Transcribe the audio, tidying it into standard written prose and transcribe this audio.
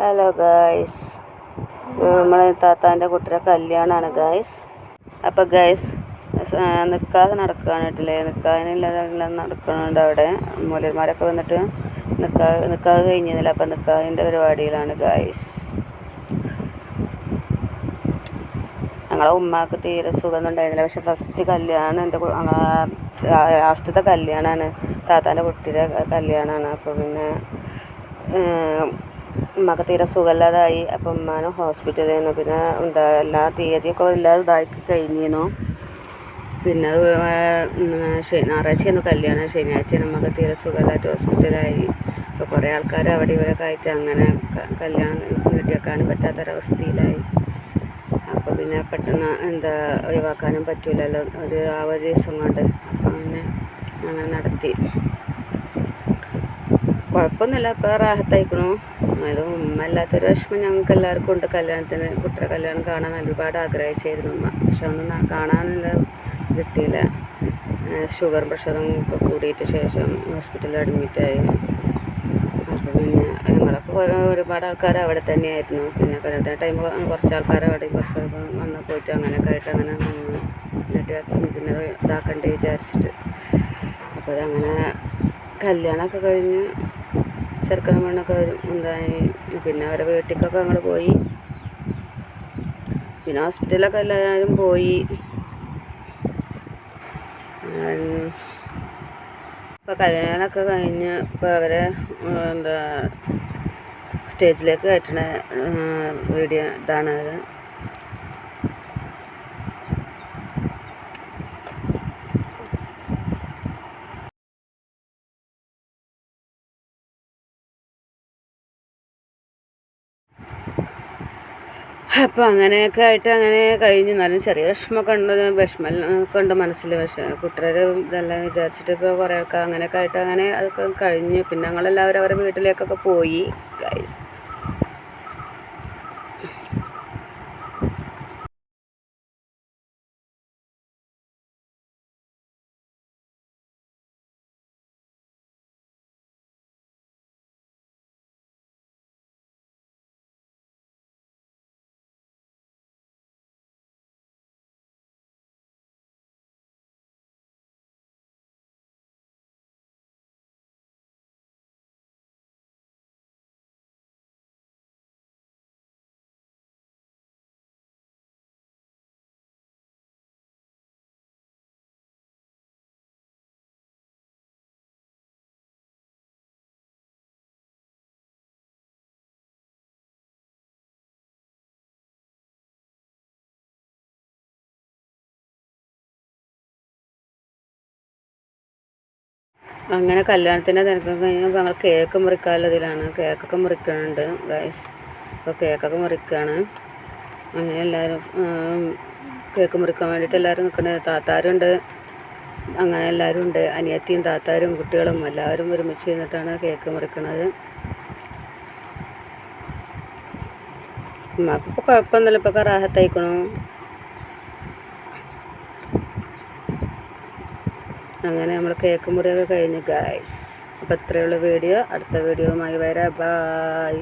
Hello guys, നമ്മളെ താത്താൻ്റെ കുട്ടിയുടെ കല്യാണമാണ് ഗായ്സ്. അപ്പോൾ ഗായ്സ് നിക്കാഹ് നടക്കുകയാണ് കേട്ടില്ലേ. നിക്കാഹിനെല്ലാം നടക്കുന്നുണ്ട്. അവിടെ മൂലന്മാരൊക്കെ വന്നിട്ട് നിക്കാഹ് കഴിഞ്ഞിരുന്നില്ല. അപ്പം നിക്കാഹിൻ്റെ പരിപാടിയിലാണ് ഗായ്സ്. ഞങ്ങളെ ഉമ്മാക്ക് തീരെ സുഖമൊന്നും ഉണ്ടായിരുന്നില്ല. പക്ഷെ ഫസ്റ്റ് കല്യാണം ലാസ്റ്റത്തെ കല്യാണമാണ്, താത്താൻ്റെ കുട്ടിയുടെ കല്യാണമാണ്. അപ്പോൾ പിന്നെ ഉമ്മക്ക് തീരെ സുഖമില്ലാതായി. അപ്പം ഉമ്മാനെ ഹോസ്പിറ്റലിൽ നിന്ന് പിന്നെ എല്ലാ തീയതിയൊക്കെ എല്ലാം ഇതാക്കി കഴിഞ്ഞിരുന്നു. പിന്നെ ഞായറാഴ്ചയായിരുന്നു കല്യാണം, ശനിയാഴ്ച നമുക്ക് തീരെ സുഖമില്ലായിട്ട് ഹോസ്പിറ്റലായി. അപ്പോൾ കുറേ ആൾക്കാർ അവിടെ ഇവരൊക്കെ ആയിട്ട് അങ്ങനെ കല്യാണം നീട്ടിവെക്കാനും പറ്റാത്തൊരവസ്ഥയിലായി. അപ്പോൾ പിന്നെ പെട്ടെന്ന് ഒഴിവാക്കാനും പറ്റില്ലല്ലോ ആ ഒരു ദിവസം കൊണ്ട്. അപ്പോൾ അങ്ങനെ നടത്തി. കുഴപ്പമൊന്നുമില്ല, ഇപ്പോൾ റാഹത്തായിക്കണു. എന്നാലും ഉമ്മ അല്ലാത്തൊരു വിഷമം ഞങ്ങൾക്ക് എല്ലാവർക്കും ഉണ്ട്. കുട്ടിയുടെ കല്യാണം കാണാൻ ഒരുപാട് ആഗ്രഹിച്ചായിരുന്നു ഉമ്മ. പക്ഷെ ഒന്നും കാണാനുള്ള കിട്ടിയില്ല. ഷുഗറും പ്രഷറും ഒക്കെ കൂടിയിട്ട് ശേഷം ഹോസ്പിറ്റലിൽ അഡ്മിറ്റായി. അപ്പോൾ പിന്നെ ഞങ്ങളൊക്കെ ഒരുപാട് ആൾക്കാർ അവിടെ തന്നെയായിരുന്നു. പിന്നെ കല്യാണ ടൈം കുറച്ച് ആൾക്കാർ അവിടെ കുറച്ച് വന്ന് പോയിട്ട് അങ്ങനെയൊക്കെ ആയിട്ട് അങ്ങനെ പിന്നെ ഇതാക്കണ്ടേ വിചാരിച്ചിട്ട്. അപ്പോൾ അതങ്ങനെ കല്യാണമൊക്കെ കഴിഞ്ഞ് ചെറുക്കനും പെണ്ണൊക്കെ എന്തായി. പിന്നെ അവരെ വീട്ടിലേക്കൊക്കെ ഞങ്ങൾ പോയി. പിന്നെ ഹോസ്പിറ്റലൊക്കെ എല്ലാവരും പോയി. ഇപ്പോൾ കല്യാണമൊക്കെ കഴിഞ്ഞ് ഇപ്പോൾ അവരെ സ്റ്റേജിലേക്ക് കയറ്റുന്ന വീഡിയോ ഇതാണത്. അപ്പോൾ അങ്ങനെയൊക്കെ ആയിട്ട് അങ്ങനെ കഴിഞ്ഞു. എന്നാലും ചെറിയ വിഷമമൊക്കെ ഉണ്ട് മനസ്സിൽ. പക്ഷേ കുട്ടിയുടെ ഇതെല്ലാം വിചാരിച്ചിട്ട് ഇപ്പോൾ കുറേ ആൾക്കാർ അങ്ങനെയൊക്കെ ആയിട്ട് അങ്ങനെ അതൊക്കെ കഴിഞ്ഞു. പിന്നെ ഞങ്ങളെല്ലാവരും അവരുടെ വീട്ടിലേക്കൊക്കെ പോയി ഗൈസ്. അങ്ങനെ കല്യാണത്തിൻ്റെ തിരക്കൊക്കെ കഴിഞ്ഞപ്പോൾ ഞങ്ങൾ കേക്ക് മുറിക്കാനുള്ളതിലാണ്. കേക്കൊക്കെ മുറിക്കുന്നുണ്ട് ഗൈസ്. അപ്പോൾ കേക്കൊക്കെ മുറിക്കുകയാണ്. അങ്ങനെ എല്ലാവരും കേക്ക് മുറിക്കാൻ വേണ്ടിയിട്ട് എല്ലാവരും നിൽക്കുന്നത്. താത്താരുണ്ട്, അങ്ങനെ എല്ലാവരും ഉണ്ട്. അനിയത്തിയും താത്താരും കുട്ടികളും എല്ലാവരും ഒരുമിച്ച് ഇരുന്നിട്ടാണ് കേക്ക് മുറിക്കുന്നത്. ഉമ്മാക്കിപ്പോൾ കുഴപ്പമൊന്നുമില്ല, ഇപ്പോൾ റാഹത്തായിക്കണു. അങ്ങനെ നമ്മൾ കേക്ക് മുറിയൊക്കെ കഴിഞ്ഞു ഗൈസ്. അപ്പോൾ ഇത്രയുള്ള വീഡിയോ. അടുത്ത വീഡിയോയുമായി വരാം. ബായ്.